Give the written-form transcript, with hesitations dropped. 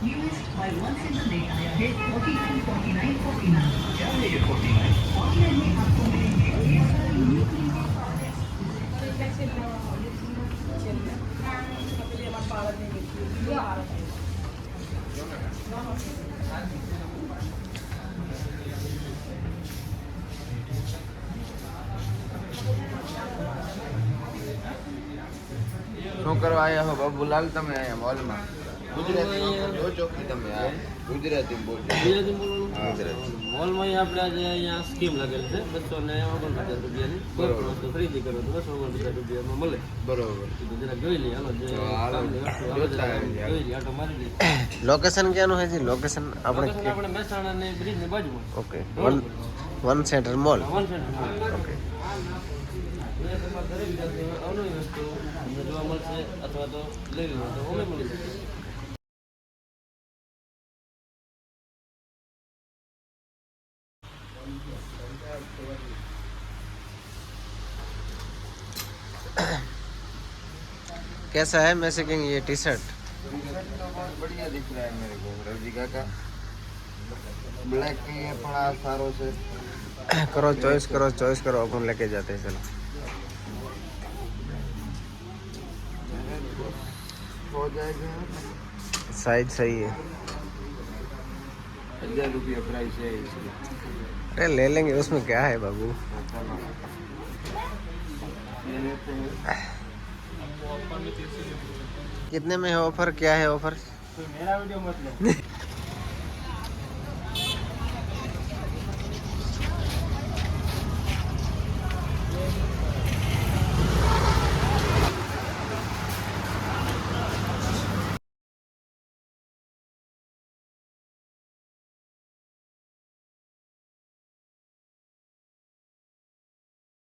શું કરવા આયા હો બાબુલાલ તમે આયા મોલમાં? ગુજરાતીમાં જોજો કે તમે આ ગુજરાતી બોલજો. ગુજરાતી બોલવાનું. ગુજરાતી. મોલમાં આપણે આજે અહીંયા સ્કીમ લાગેલ છે 249 રૂપિયાની. કોઈ પણ વસ્તુ ખરીદી કરો તો 249 રૂપિયામાં મળે. બરોબર. જરા જોઈ લઈએ. હાલો જે કામની વસ્તુ જોતા જોઈ લઈએ, આટો મારી લઈએ. લોકેશન ક્યાંનું છે જી? લોકેશન આપણે મહેસાણા ને બ્રિજની બાજુમાં. Okay. One centre mall. One centre mall. Okay. દરેક જાતની અવનવી વસ્તુ તમને જોવા મળશે અથવા તો લેવી હોય તો અમે મળી જશે. कैसा है मैसेकिंग ये टी शर्ट? बढ़िया दिख रहा है मेरे को रवजी काका. ब्लैक की ये पड़ा सारो से. करो चॉइस करो अपन लेके जाते हैं. चलो हो जाएगा. साइज सही है. 1000 रुपया प्राइस है इसकी. अरे ले लेंगे, उसमें क्या है बाबू. ये लेते हैं. कितने में है ऑफर? क्या है ऑफर? मेरा वीडियो मत लो.